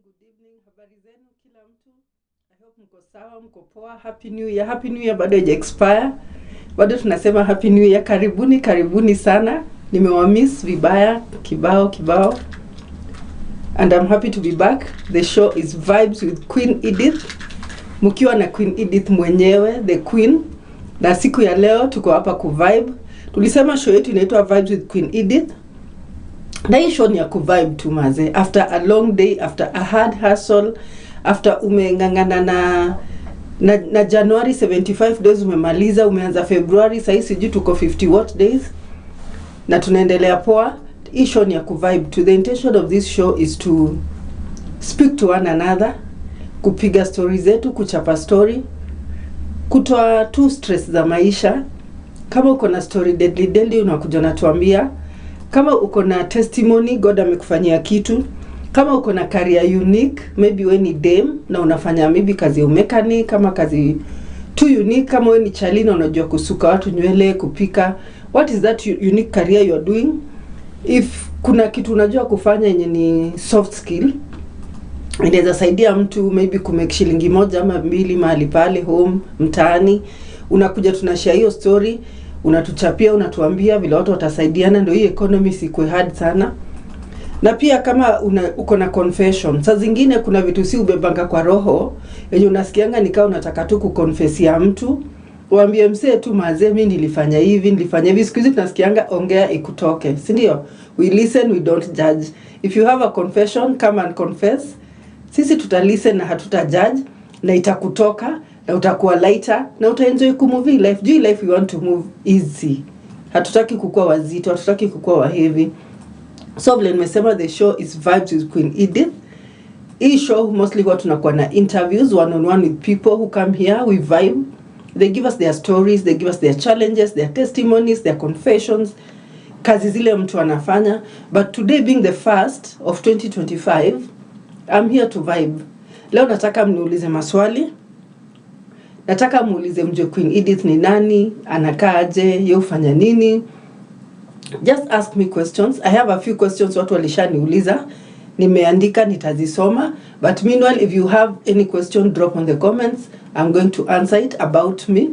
good evening. Habari zenu kila mtu. I hope mko sawa, mko poa. Happy New Year. Happy New Year bado haija expire. Bado tunasema Happy New Year. Karibuni sana. Nimewamiss vibaya kibao. And I'm happy to be back. The show is Vibes with Queen Edith. Mkiwa na Queen Edith mwenyewe, the Queen. Na siku ya leo tuko hapa ku-vibe. Tulisema show yetu inaitwa Vibes with Queen Edith. Na hii show ni ya ku-vibe tu maze. After a long day, after a hard hustle, after umengangana na January 75 days umemaliza, umeanza February, sasa sijui tuko 50 what days. Na tunaendelea poa. Hii show ni ya ku-vibe to. The intention of this show is to speak to one another, kupiga stories zetu, kuchapa story, kutoa tu stress za maisha. Kama uko na story deadly unakuja na tuambia. Kama uko na testimony God amekufanyia kitu. Kama uko na career unique, maybe wewe ni dem na unafanya maybe kazi ya mechanic, kama kazi too unique, kama wewe ni chalina unajua kusuka watu nywele, kupika, what is that unique career you are doing? If kuna kitu unajua kufanya yenye ni soft skill, inaweza saidia mtu maybe kumake shilingi moja ama mbili mahali pale home mtaani, unakuja tunashare hiyo story, unatuchapia, unatuambia vile watu watasaidiana, ndio hii economy sikwe hard sana. Na pia kama uko na confession, saa zingine kuna vitu si ubebanga kwa roho yenye unasikianga nikao unataka tu kuconfess ya mtu, uambie msee tu mazee mimi nilifanya hivi. Siku hizi tunasikianga ongea ikutoke, si ndio? We listen, we don't judge. If you have a confession, come and confess. Sisi tutalisten na hatuta judge, na itakutoka na utakuwa lighter na utaenjoy kumove life. Juu life we want to move easy. Hatutaki kukua wazito, hatutaki kukua wa heavy. So vile nimesema the show is Vibes with Queen Edith. Hii show mostly huwa tunakuwa na interviews one-on-one with people who come here, we vibe. They give us their stories, they give us their challenges, their testimonies, their confessions, kazi zile mtu anafanya. But today being the first of 2025, I'm here to vibe. Leo nataka mniulize maswali. Nataka muulize mjue Queen Edith ni nani, anakaaje, yeye hufanya nini. Just ask me questions. I have a few questions watu walishaniuliza. Nimeandika, nitazisoma. But meanwhile, if you have any question, drop on the comments. I'm going to answer it about me.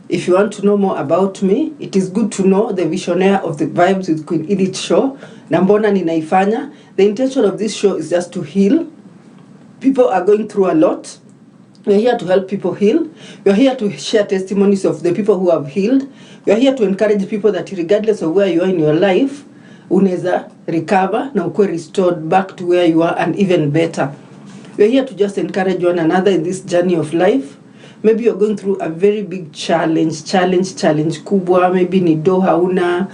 If you want to know more about me, it is good to know the visionaire of the Vibes with Queen Edith show. Na mbona ninaifanya. The intention of this show is just to heal. People are going through a lot. We're here to help people heal. We're here to share testimonies of the people who have healed. We're here to encourage people that regardless of where you are in your life, unaweza recover na ukwe restored back to where you are and even better. We're here to just encourage one another in this journey of life. Maybe you're going through a very big challenge kubwa. Maybe ni do hauna.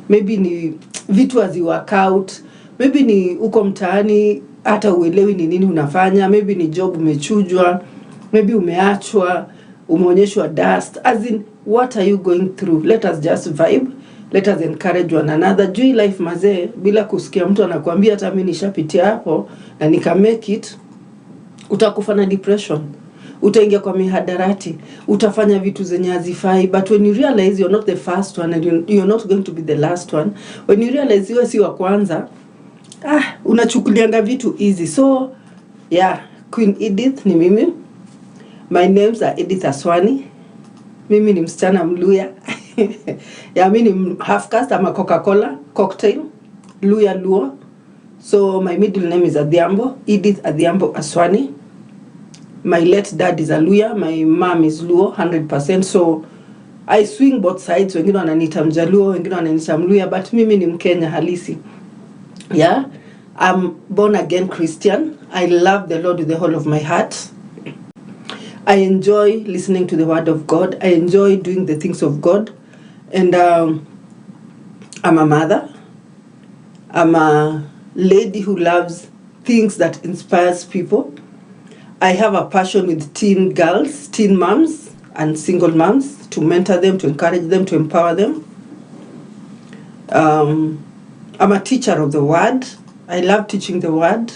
Maybe ni vitu hazi work out. Maybe ni uko mtaani hata uelewi ni nini unafanya. Maybe ni job umechujwa. Maybe umeachwa, umeonyeshwa dust. As in, what are you going through? Let us just vibe. Let us encourage one another. Jui life mazee, bila kusikia mtu anakuambia hata mimi nishapitia hapo na nika make it, utakufa na depression. Utaingia kwa mihadarati, utafanya vitu zenye hazifai. But when you realize you're not the first one and you're not going to be the last one, when you realize wewe si wa kwanza, unachukulianga vitu easy. So, yeah, Queen Edith ni mimi. My names are Edith Aswani. Mimi ni msichana Mluya. Yeah, mimi ni half caste ama Coca-Cola cocktail. Luya Luo. So my middle name is Adhiambo. Edith Adhiambo Aswani. My late dad is a Luya. My mom is Luo 100%. So I swing both sides. Wengine wananiita Mjaluo, wengine wananiita Mluya, but mimi ni Mkenya halisi. Yeah. I'm born again Christian. I love the Lord with the whole of my heart. I enjoy listening to the word of God. I enjoy doing the things of God. And I'm a mother. I'm a lady who loves things that inspires people. I have a passion with teen girls, teen moms, and single moms, to mentor them, to encourage them, to empower them. I'm a teacher of the word. I love teaching the word.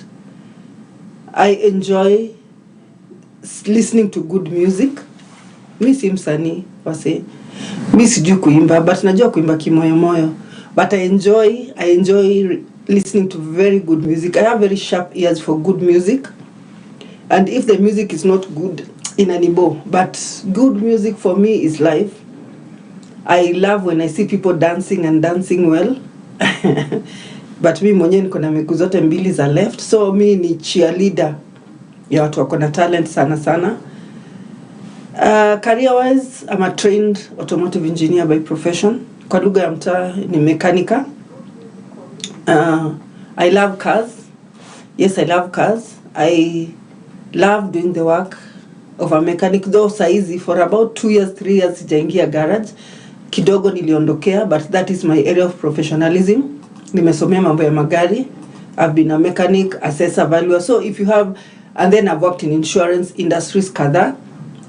I enjoy listening to good music. Mi si msanii wase. Mi sijui kuimba, but najua kuimba kimoyo moyo. But I enjoy listening to very good music. I have very sharp ears for good music. And if the music is not good, inanibo. But good music for me is life. I love when I see people dancing and dancing well. But mi mwenye niko na miguu zote mbili za left. So mi ni cheerleader ya watu wako na talent sana sana. Career wise, I'm a trained automotive engineer by profession. Kwa lugha ya mtaa ni mechanical. I love cars. Yes, I love cars. I love doing the work of a mechanic, though saizi for about 2 years, 3 years sijaingia garage. Kidogo niliondokea, but that is my area of professionalism. Nimesomea mambo ya magari. I've been a mechanic, assessor, valuer. So if you have, and then I've worked in insurance industries kadhaa,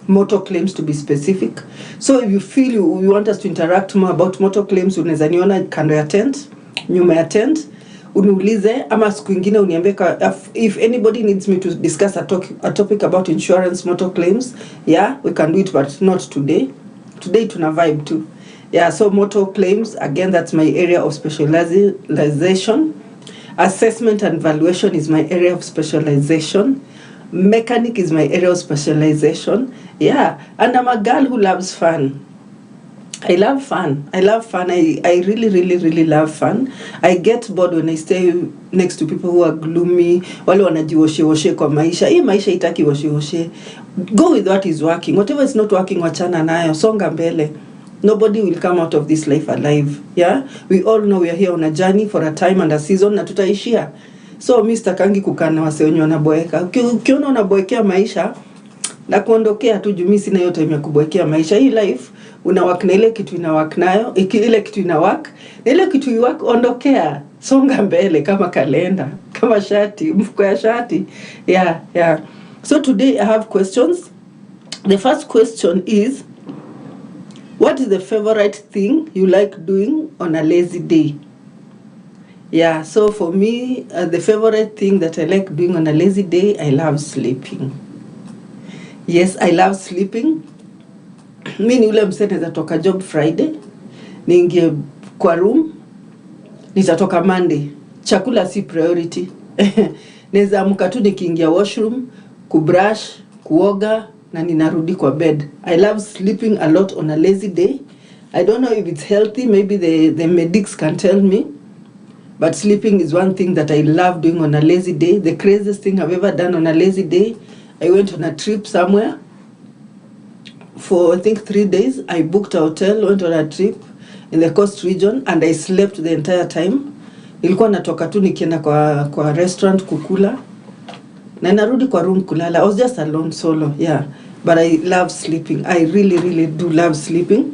motor claims to be specific. So if you feel you want us to interact more about motor claims, unaweza niona kando ya tent, nyuma ya tent, uniulize ama siku ingine uniambie if anybody needs me to discuss a topic about insurance motor claims, yeah, we can do it, but not today. Today tuna vibe too. Yeah, so motor claims, again, that's my area of specialization. Assessment and valuation is my area of specialization. Mechanic is my area of specialization. Yeah, and I'm a girl who loves fun. I love fun. I really, really, really love fun. I get bored when I stay next to people who are gloomy. Wale wanajiwoshe kwa maisha. Hii maisha itaki woshe. Go with what is working. Whatever is not working, wachana nayo. Songa mbele. Nobody will come out of this life alive. Yeah? We all know we are here on a journey for a time and a season na tutaishia. So Mr. Kangi kukana wase wenye wanaboeka. Ukiona unaboekea maisha na kuondokea tu juu mimi sina hiyo time ya kuboekea maisha. Hii life una work na ile kitu ina work nayo, ile kitu ina work, na ile kitu iwork ondokea. Songa mbele kama kalenda, kama shati, mfuko ya shati. Yeah. So today I have questions. The first question is, what is the favorite thing you like doing on a lazy day? Yeah, so for me, the favorite thing that I like doing on a lazy day, I love sleeping. Yes, I love sleeping. Mimi ni ule msee nitatoka job Friday, niingie kwa room, nitatoka Monday. Chakula si priority. Naweza amka tu nikiingia washroom, kubrush, kuoga na ninarudi kwa bed. I love sleeping a lot on a lazy day. I don't know if it's healthy, maybe the medics can tell me. But sleeping is one thing that I love doing on a lazy day. The craziest thing I've ever done on a lazy day, I went on a trip somewhere for I think 3 days. I booked a hotel, went on a trip in the coast region, and I slept the entire time. Nilikuwa natoka tu nikienda kwa restaurant kukula na narudi kwa room kulala. I was just alone, solo, yeah. But I love sleeping. I really, really do love sleeping.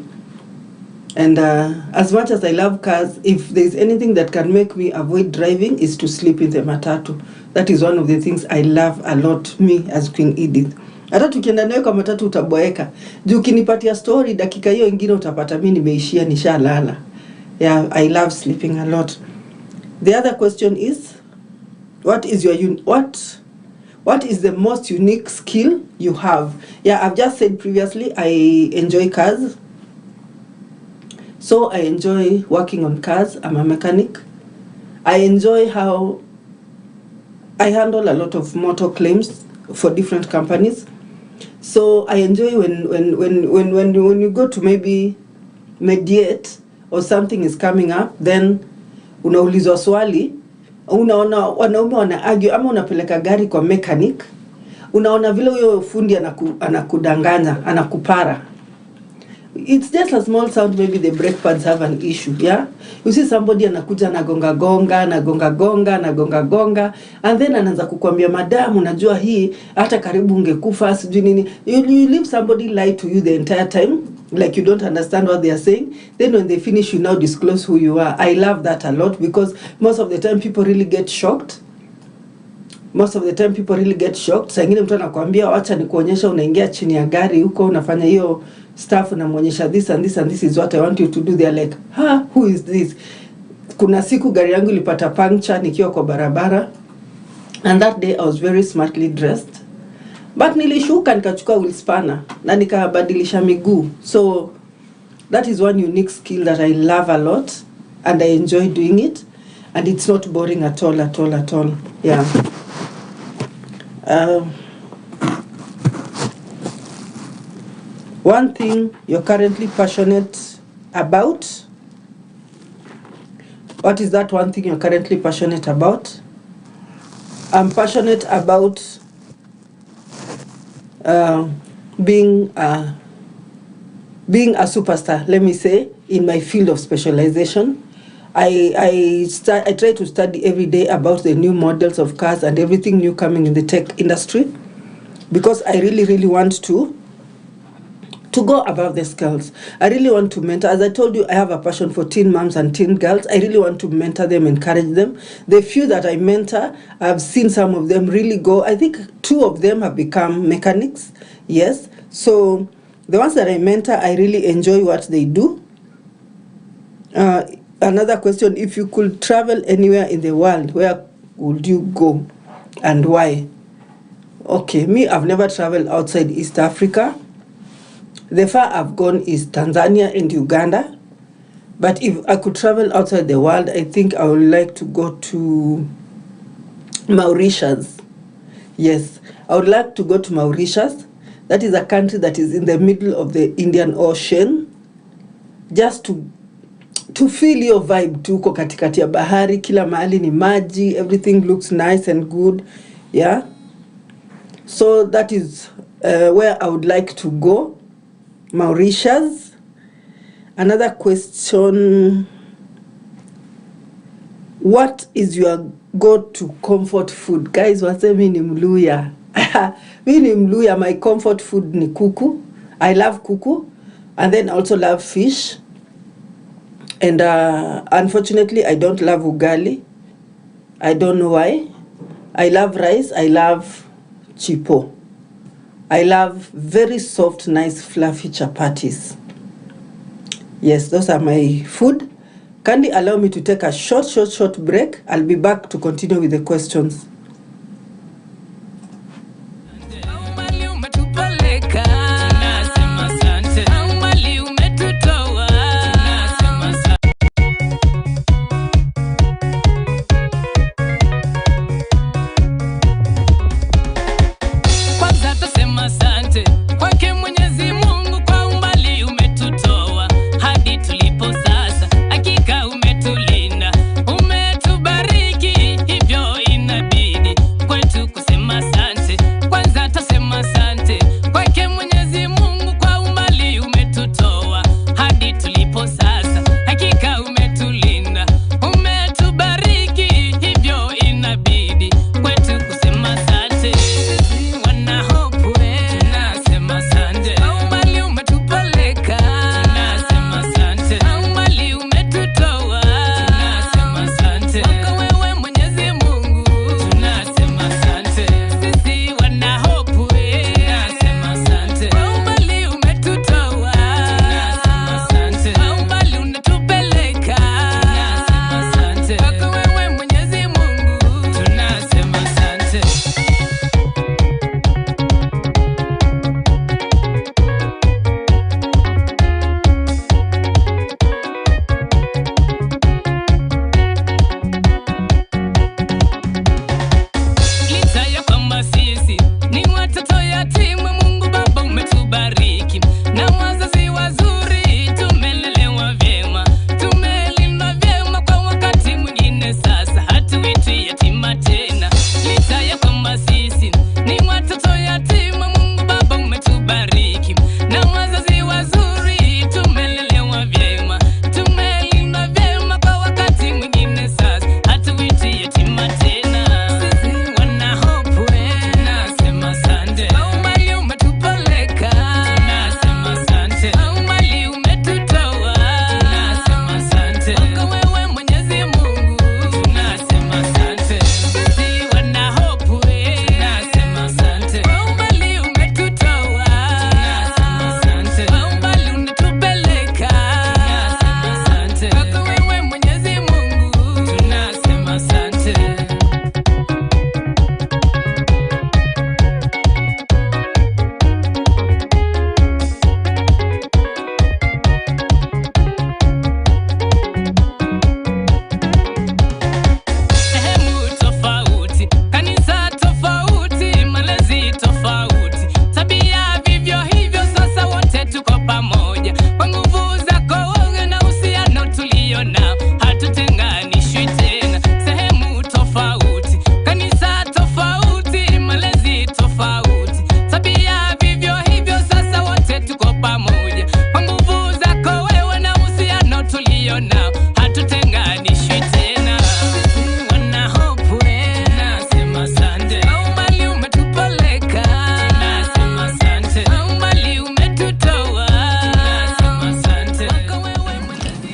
And as much as I love cars, if there's anything that can make me avoid driving is to sleep in the matatu. That is one of the things I love a lot, me as Queen Edith. Hata tukienda nayo kwa matatu utaboeka. Juu ukinipatia story dakika hiyo ingine utapata mimi nimeishia nishalala. Yeah, I love sleeping a lot. The other question is, what is the most unique skill you have? Yeah, I've just said previously I enjoy cars. So I enjoy working on cars. I'm a mechanic. I enjoy how I handle a lot of motor claims for different companies. So I enjoy when you go to maybe mediate or something is coming up, then unaulizwa swali, unaona wanaume wana argue ama unapeleka gari kwa mechanic, unaona vile huyo fundi anakudanganya, anakupara. It's just a small sound, maybe the brake pads have an issue, yeah? You see somebody anakuja na gonga gonga, and then anaanza kukwambia, madam, unajua hii, hata karibu ungekufa, sijui nini. You leave somebody lie to you the entire time, like you don't understand what they are saying. Then when they finish, you now disclose who you are. I love that a lot because most of the time people really get shocked. Saa ingine mtu anakuambia, wacha nikuonyesha, unaingia chini ya gari huko, unafanya hiyo staff, unamuonyesha this and this and this is what I want you to do. They are like, who is this? Kuna siku gari yangu ilipata puncture nikiwa kwa barabara, and that day I was very smartly dressed, but nilishuka nikachukua wheel spanner na nikabadilisha miguu. So that is one unique skill that I love a lot and I enjoy doing it. and it's not boring at all, at all, at all. Yeah. One thing you're currently passionate about. What is that one thing you're currently passionate about? I'm passionate about being a superstar, let me say, in my field of specialization. I try to study every day about the new models of cars and everything new coming in the tech industry, because I really, really want to go above the scales. I really want to mentor. As I told you, I have a passion for teen moms and teen girls. I really want to mentor them, encourage them. The few that I mentor, I've seen some of them really go. I think 2 of them have become mechanics. Yes. So the ones that I mentor, I really enjoy what they do. Another question, if you could travel anywhere in the world, where would you go and why? Okay, me, I've never traveled outside East Africa. The far I've gone is Tanzania and Uganda. But if I could travel outside the world, I think I would like to go to Mauritius. Yes, I would like to go to Mauritius. That is a country that is in the middle of the Indian Ocean. Just to feel your vibe, tuko katikati ya bahari, kila mahali ni maji, everything looks nice and good. Yeah. So that is where I would like to go. Mauritius. Another question, what is your go-to comfort food? Guys, wase mi ni Mluya. Mi ni Mluya, my comfort food ni kuku. I love kuku, and then I also love fish. And unfortunately, I don't love ugali. I don't know why. I love rice, I love chipo. I love very soft, nice, fluffy chapatis. Yes, those are my food. Kindly allow me to take a short break. I'll be back to continue with the questions. Hakika umetulinda, umetubariki, hivyo inabidi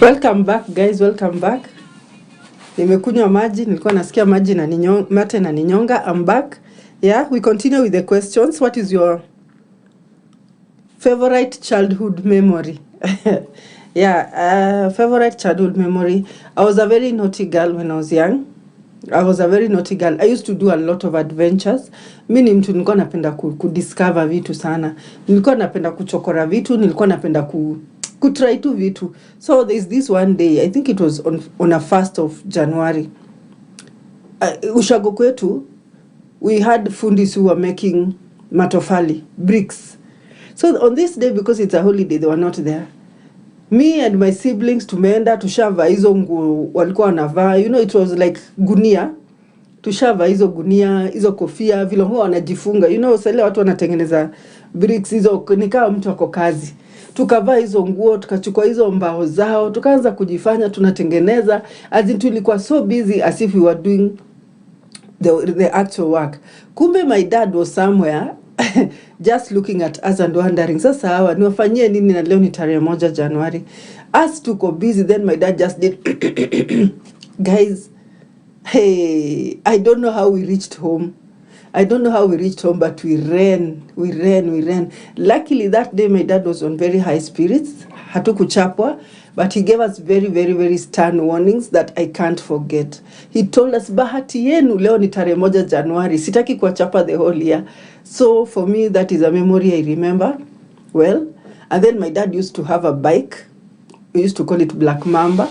Welcome back guys, welcome back. Nimekunywa maji, nilikuwa nasikia maji na mate na ninyonga. I'm back. Yeah, we continue with the questions. What is your favorite childhood memory? Favorite childhood memory. I was a very naughty girl when I was young. I used to do a lot of adventures. Mimi ni mtu nilikuwa napenda kudiscover vitu sana. Nilikuwa napenda kuchokora vitu, nilikuwa napenda kutry tu vitu. So there's this one day, I think it was on a 1st of January. Ushago kwetu, we had fundis who were making matofali, bricks. So on this day, because it's a holiday, they were not there. Me and my siblings tumeenda tushava hizo nguo walikuwa wanavaa, you know, it was like gunia. Tushava hizo gunia, hizo kofia, vile huwa wanajifunga, you know, sasa watu wanatengeneza bricks hizo, ni kama mtu ako kazi. Tukavaa hizo nguo, tukachukua hizo mbao zao, tukaanza kujifanya tunatengeneza, as in tulikuwa so busy as if we were doing the actual work. Kumbe my dad was somewhere just looking at us and wondering, sasa hawa niwafanyie nini na leo ni tarehe 1 Januari. As tuko busy, then my dad just did guys, hey, I don't know how we reached home. But we ran. Luckily that day my dad was on very high spirits. Hatukuchapwa, but he gave us very, very, very stern warnings that I can't forget. He told us, bahati yenu leo ni tarehe 1 Januari. Sitaki kuwachapa the whole year. So for me, that is a memory I remember well. And then my dad used to have a bike. We used to call it Black Mamba.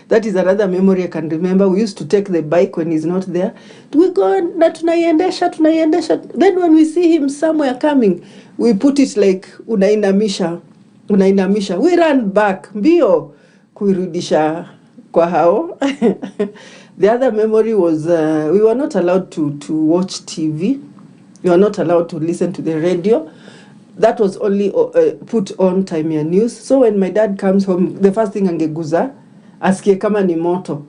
That is another memory I can remember. We used to take the bike when he's not there. We go na tunaiendesha. Then when we see him somewhere coming, we put it like unainamisha. We run back mbio kuirudisha kwa hao. The other memory was we were not allowed to watch TV. We were not allowed to listen to the radio. That was only put on time ya news. So when my dad comes home, the first thing angeguza asikie kama ni moto.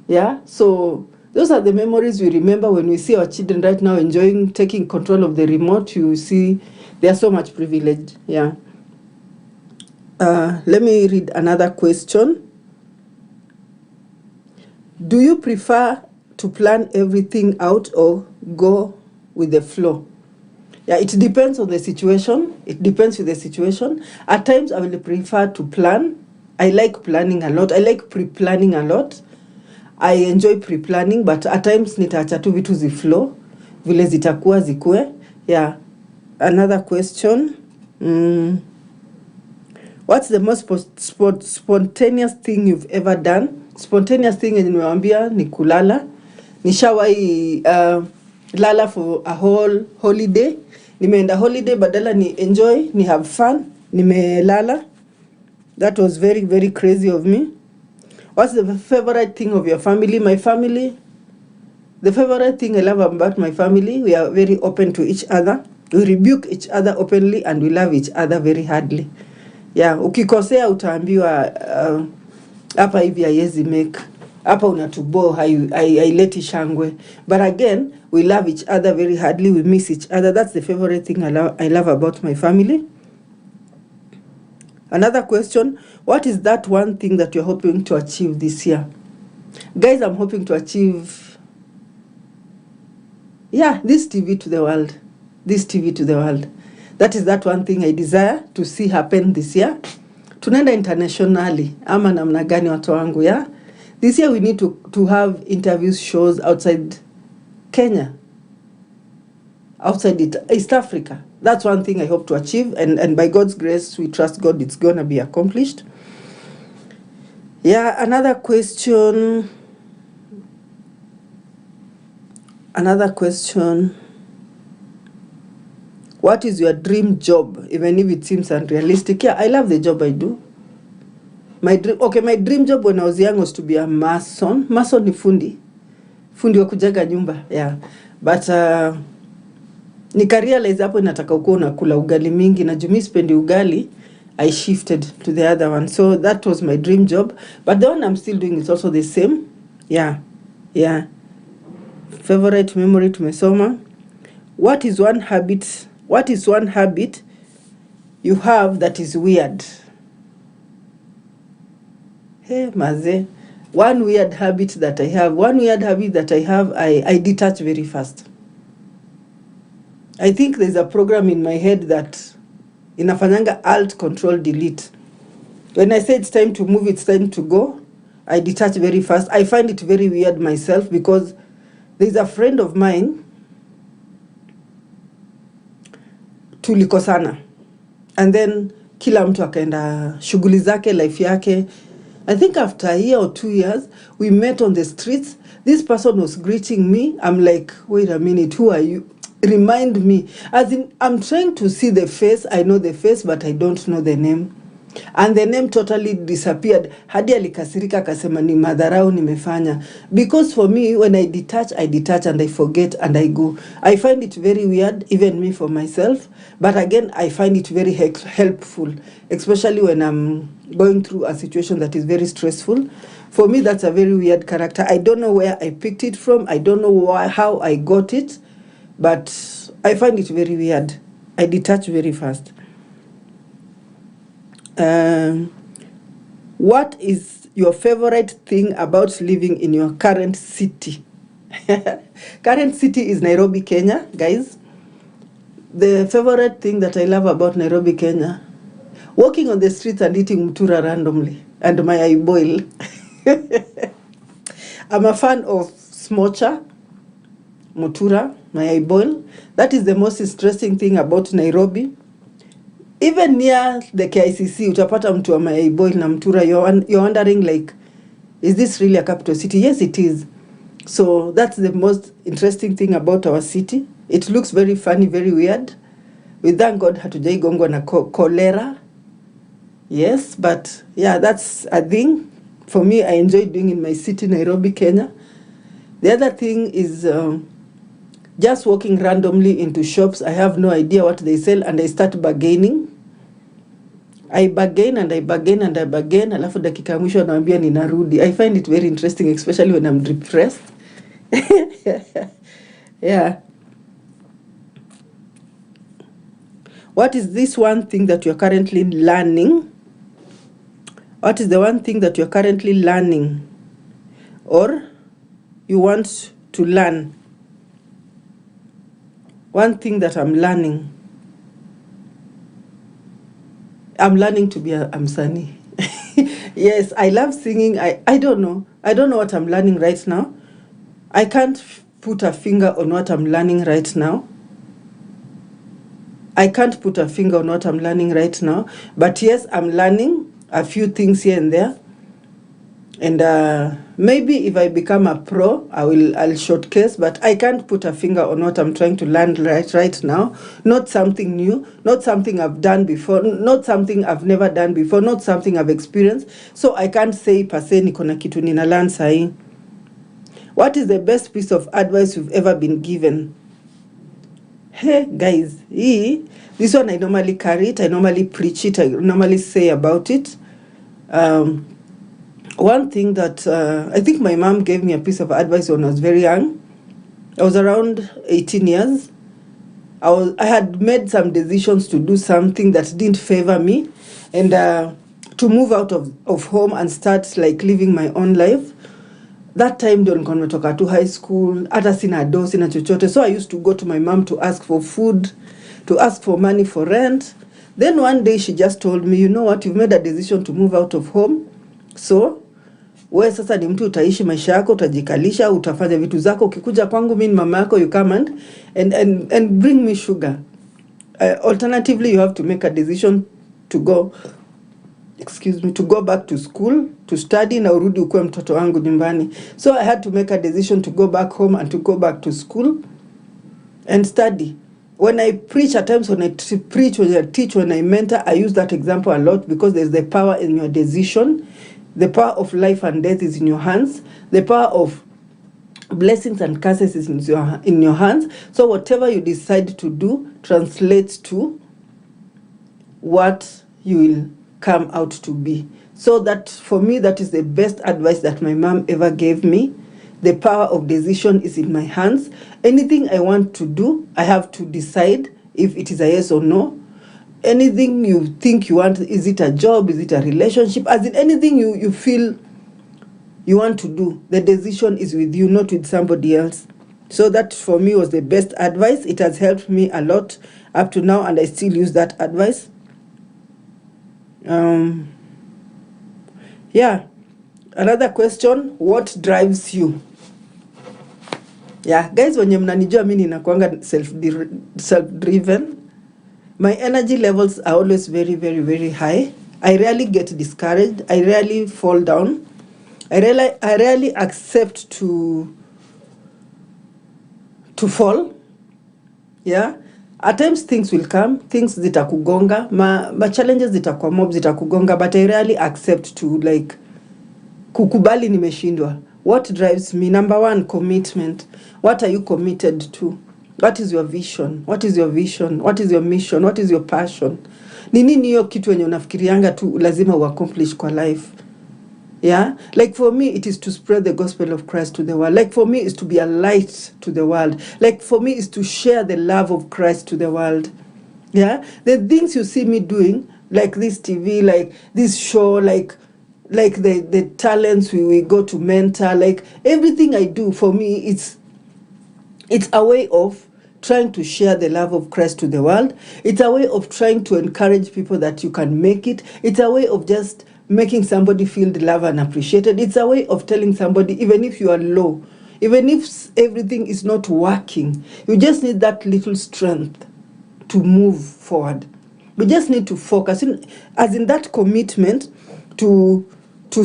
Yeah, so those are the memories we remember when we see our children right now enjoying taking control of the remote. You see they are so much privileged. Yeah. Let me read another question. Do you prefer to plan everything out or go with the flow? Yeah, it depends on the situation. At times I will prefer to plan. I like planning a lot. I like pre-planning a lot. I enjoy pre-planning, but at times nitaacha tu vitu ziflow vile zitakuwa zikue. Yeah. Another question. What's the most spontaneous thing you've ever done? Spontaneous thing nimewambia ni kulala. Nishawahi lala for a whole holiday. Nimeenda holiday badala ni enjoy, ni have fun, nimelala. That was very, very crazy of me. What's the favorite thing of your family? My family, the favorite thing I love about my family, we are very open to each other. We rebuke each other openly and we love each other very hardly. Yeah, ukikosea utaambiwa hapa hivi haiwezi make. Hapa unatubo haileti shangwe. But again, we love each other very hardly. We miss each other. That's the favorite thing I love about my family. Another question, what is that one thing that you're hoping to achieve this year? Guys, I'm hoping to achieve, this TV to the world. That is that one thing I desire to see happen this year. Tunaenda internationally. Ama namna gani watu wangu, yeah? This year we need to have interviews, shows outside Kenya. Outside East Africa. That's one thing I hope to achieve. And by God's grace, we trust God, it's going to be accomplished. Yeah, another question. What is your dream job, even if it seems unrealistic? Yeah, I love the job I do. My dream job when I was young was to be a mason. Mason ni fundi wa kujenga nyumba. Yeah. But nikarealize hapo nataka uko unakula ugali mingi na jumi spendi ugali, I shifted to the other one. So that was my dream job, but the one I'm still doing is also the same. Yeah. Favorite memory tumesoma. What is one habit you have that is weird? Hey, maze. One weird habit that I have, I detach very fast. I think there's a program in my head that inafanyanga alt control delete. When I say it's time to move, it's time to go, I detach very fast. I find it very weird myself because there's a friend of mine, tulikosana, and then kila mtu akaenda shughuli zake, life yake. I think after a year or 2 years, we met on the streets. This person was greeting me. I'm like, wait a minute, who are you? Remind me. As in, I'm trying to see the face. I know the face, but I don't know the name. And the name totally disappeared. Hadi alikasirika akasema ni madharau nimefanya. Because for me, when I detach and I forget and I go. I find it very weird, even me for myself. But again, I find it very helpful, especially when I'm going through a situation that is very stressful. For me, that's a very weird character. I don't know where I picked it from. I don't know how I got it. But I find it very weird. I detach very fast. What is your favorite thing about living in your current city? Current city is Nairobi, Kenya, guys. The favorite thing that I love about Nairobi, Kenya, walking on the streets and eating mutura randomly and my eye boil. I'm a fan of smocha, mutura, my eye boil. That is the most interesting thing about Nairobi. Even near the KICC, utapata mtu wa mayai boil na mtura. You're wondering like, is this really a capital city? Yes, it is. So that's the most interesting thing about our city. It looks very funny, very weird. We thank God hatujai gongwa na cholera. Yes, but yeah, that's a thing. For me, I enjoy doing in my city, Nairobi, Kenya. The other thing is just walking randomly into shops. I have no idea what they sell and I start bargaining. I bargain and I bargain and I bargain. Alafu dakika mwisho naambia ninarudi. I find it very interesting, especially when I'm depressed. Yeah. What is this one thing that you're currently learning? What is the one thing that you're currently learning or you want to learn? One thing that I'm learning. I'm learning to be a msanii. Yes, I love singing. I don't know. I don't know what I'm learning right now. I can't put a finger on what I'm learning right now. But yes, I'm learning a few things here and there. And maybe if I become a pro, I'll showcase, but I can't put a finger on what I'm trying to learn right now. Not something new, not something I've done before, not something I've never done before, not something I've experienced. So I can't say per se niko na kitu nina learn sahi. What is the best piece of advice you've ever been given? Hey guys, this one I normally carry it, I normally preach it, I normally say about it. One thing that I think my mom gave me a piece of advice when I was very young. I was around 18 years. I had made some decisions to do something that didn't favor me and to move out of home and start like living my own life. That time ndio nilikuwa nimetoka to high school, hata sina do, sina chochote. So I used to go to my mom to ask for food, to ask for money for rent. Then one day she just told me, you know what, you've made a decision to move out of home. So we sasa ni mtu utaishi maisha yako, utajikalisha, utafanya vitu zako. Ukikuja kwangu mimi mama yako, you come and bring me sugar. Alternatively, you have to make a decision to go back to school to study na urudi ukue mtoto wangu nyumbani. So I had to make a decision to go back home and to go back to school and study. When I preach, at times when I preach, when I teach, when I mentor, I use that example a lot because there's the power in your decision. The power of life and death is in your hands. The power of blessings and curses is in your hands. So whatever you decide to do translates to what you will come out to be. So that for me, that is the best advice that my mom ever gave me. The power of decision is in my hands. Anything I want to do, I have to decide if it is a yes or no. anything you think you want. Is it a job? Is it a relationship? As in anything you feel you want to do, the decision is with you, not with somebody else. So that for me was the best advice. It has helped me a lot up to now, and I still use that advice. Yeah. Another question, what drives you? Yeah, guys, wenye mnanijua mimi ninakuanga self-driven. My energy levels are always very, very, very high. I rarely get discouraged. I rarely fall down. I rarely accept to fall. Yeah. At times things will come, things zitakugonga, ma challenges zitakuwa mob, zitakugonga, but I rarely accept to like kukubali nimeshindwa. What drives me? Number one, commitment. What are you committed to? What is your vision? What is your vision? What is your mission? What is your passion? Ni nini hiyo kitu yenye unafikirianga tu lazima uaccomplish kwa life? Yeah, like for me it is to spread the gospel of Christ to the world. Like for me is to be a light to the world. Like for me is to share the love of Christ to the world. Yeah, the things you see me doing, like this TV, like this show, like the talents we go to mentor, like everything I do, for me it's a way of trying to share the love of Christ to the world. It's a way of trying to encourage people that you can make it. It's a way of just making somebody feel the love and appreciated. It's a way of telling somebody, even if you are low, even if everything is not working, you just need that little strength to move forward. We just need to focus, as in that commitment to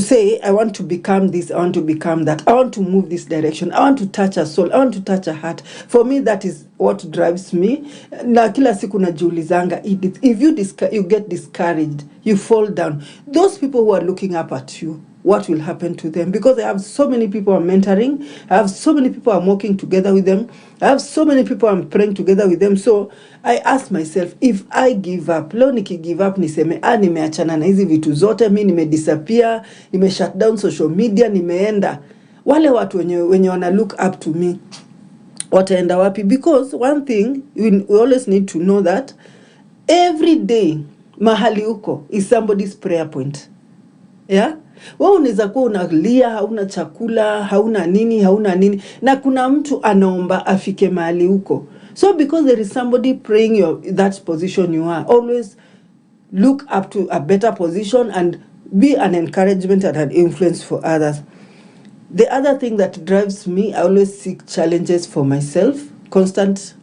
say, I want to become this, I want to become that, I want to move this direction, I want to touch a soul, I want to touch a heart. For me, that is what drives me. Na kila siku najiulizanga, Edith, if you get discouraged, you fall down, those people who are looking up at you, what will happen to them? Because I have so many people I'm mentoring, I have so many people I'm working together with them, I have so many people I'm praying together with them. So I ask myself, if I give up, leo give up niseme, nimeachana na hizi vitu zote, mi disappear, nime shut down social media, nimeenda. Wale watu wenye wana look up to me, wataenda wapi? Because one thing, we always need to know that every day, mahali uko is somebody's prayer point. Yeah? Wewe unaweza kuwa unalia, hauna chakula, hauna nini, na kuna mtu anaomba afike mahali huko. So because there is somebody praying that position you are, always look up to a better position and be an encouragement and an influence for others. The other thing that drives me, I always seek challenges for myself.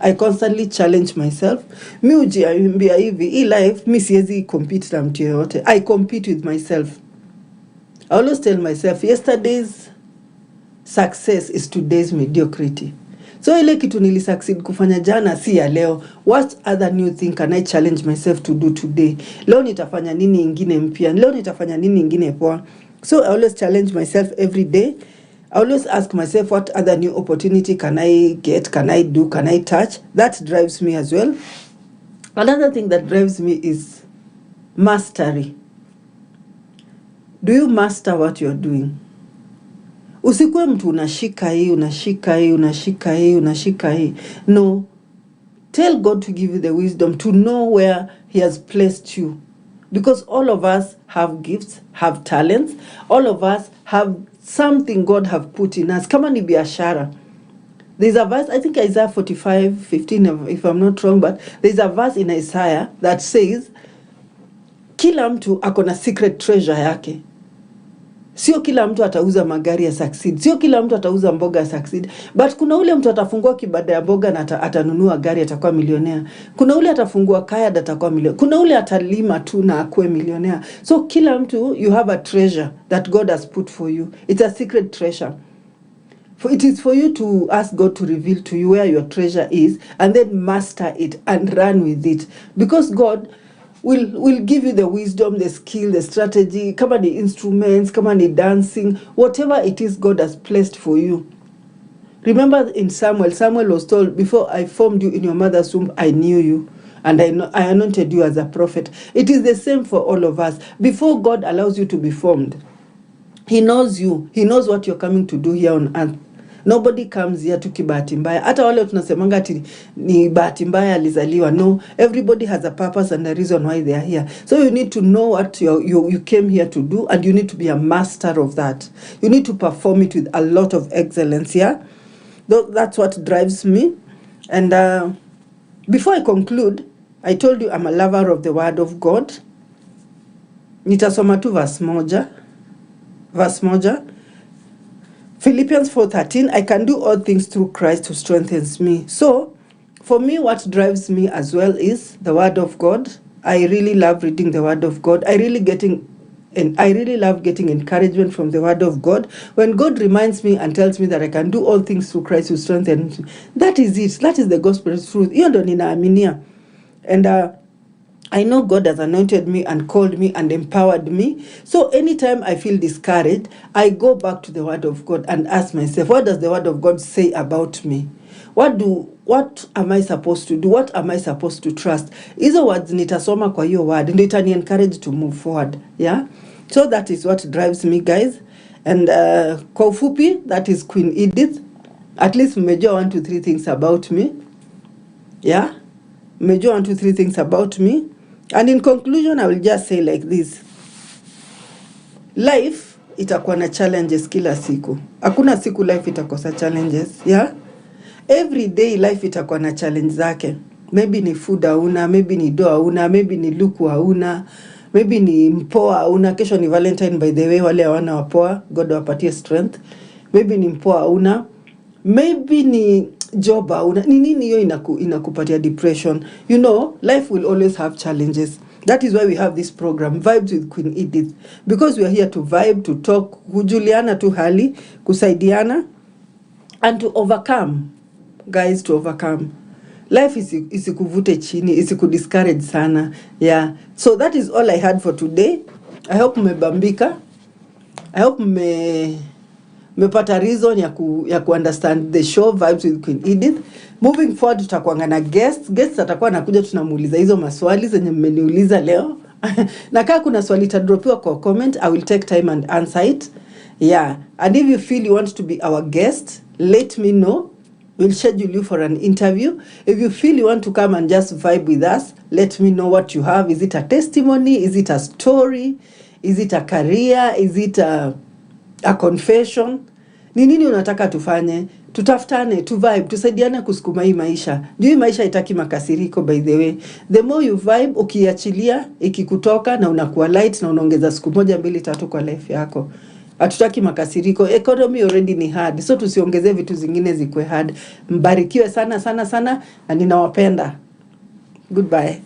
I constantly challenge myself. Mi ujiambia hivi, hii life mi siwezi compete na mtu yoyote. I compete with myself. I always tell myself, yesterday's success is today's mediocrity. So ile kitu succeed kufanya jana si ya leo. What other new thing can I challenge myself to do today? Leo nitafanya nini ingine mpya? Leo nitafanya nini ingine poa? So I always challenge myself every day. I always ask myself, what other new opportunity can I get? Can I do? Can I touch? That drives me as well. Another thing that drives me is mastery. Do you master what you're doing? Usikue mtu unashika hii. No. Tell God to give you the wisdom to know where he has placed you. Because all of us have gifts, have talents. All of us have something God have put in us. Kama ni biashara. There's a verse, I think Isaiah 45:15, if I'm not wrong, but there's a verse in Isaiah that says, kila mtu akona secret treasure yake. Sio kila mtu atauza magari ya succeed. Sio kila mtu atauza mboga ya succeed. But kuna ule mtu atafungua kibanda ya mboga na atanunua gari, atakuwa milionea. Kuna ule atafungua kaya na atakuwa milionea. Kuna ule atalima tu na akue milionea. So kila mtu, you have a treasure that God has put for you. It's a secret treasure. It is for you to ask God to reveal to you where your treasure is and then master it and run with it. Because God will give you the wisdom, the skill, the strategy, kama ni instruments, kama ni dancing, whatever it is God has placed for you. Remember in Samuel was told, before I formed you in your mother's womb, I knew you. And I anointed you as a prophet. It is the same for all of us. Before God allows you to be formed, he knows you. He knows what you're coming to do here on earth. Nobody comes here to kibahati mbaya. Hata wale tunasemanga ati ni bahati mbaya alizaliwa. No, everybody has a purpose and a reason why they are here. So you need to know what you came here to do, and you need to be a master of that. You need to perform it with a lot of excellence, yeah? That's what drives me. And before I conclude, I told you I'm a lover of the word of God. Nitasoma tu verse moja. Philippians 4:13, I can do all things through Christ who strengthens me. So, for me, what drives me as well is the word of God. I really love reading the word of God. I really love getting encouragement from the word of God. When God reminds me and tells me that I can do all things through Christ who strengthens me, that is it. That is the gospel truth. Hiyo ndo ninaaminia. And I know God has anointed me and called me and empowered me. So anytime I feel discouraged, I go back to the word of God and ask myself, what does the word of God say about me? What am I supposed to do? What am I supposed to trust? Hizo words nitasoma kwa hiyo word ndio itani encourage to move forward. Yeah? So that is what drives me, guys. And kwa ufupi, that is Queen Edith. At least mmejua 1 to 3 things about me. Yeah? Mmejua 1 to 3 things about me. And in conclusion, I will just say like this. Life itakuwa na challenges kila siku. Hakuna siku life itakosa challenges, yeah? Every day life itakuwa na challenge zake. Maybe ni food hauna, maybe ni doa hauna, maybe ni luku hauna, maybe ni mpoa hauna. Kesho ni Valentine, by the way, wale hawana wapoa, God wapatie strength. Maybe ni mpoa hauna, maybe ni job hauna. Ni nini hiyo inakupatia depression? You know, life will always have challenges. That is why we have this program, Vibes with Queen Edith. Because we are here to vibe, to talk, kujuliana tu hali, kusaidiana, and to overcome. Guys, to overcome. Life isikuvute chini, isikudiscourage sana. Yeah. So that is all I had for today. I hope mmebambika. I hope mmepata reason ya ku understand the show Vibes with Queen Edith. Moving forward, tutakuanga na guests atakuwa anakuja, tunamuuliza hizo maswali zenye mmeniuliza leo. Na kama kuna swali tadropiwa kwa comment, I will take time and answer it. Yeah. And if you feel you want to be our guest, let me know. We'll schedule you for an interview. If you feel you want to come and just vibe with us, let me know what you have. Is it a testimony? Is it a story? Is it a career? Is it a confession? Ni nini unataka tufanye? Tutafutane, tu vibe, tusaidiane kusukuma hii maisha. Ndio hii maisha haitaki makasiriko, by the way. The more you vibe, ukiachilia, ikikutoka na unakuwa light na unaongeza siku 1, 2, 3 kwa life yako. Hatutaki makasiriko. Economy already ni hard. So tusiongeze vitu zingine zikwe hard. Mbarikiwe sana sana sana na ninawapenda. Goodbye.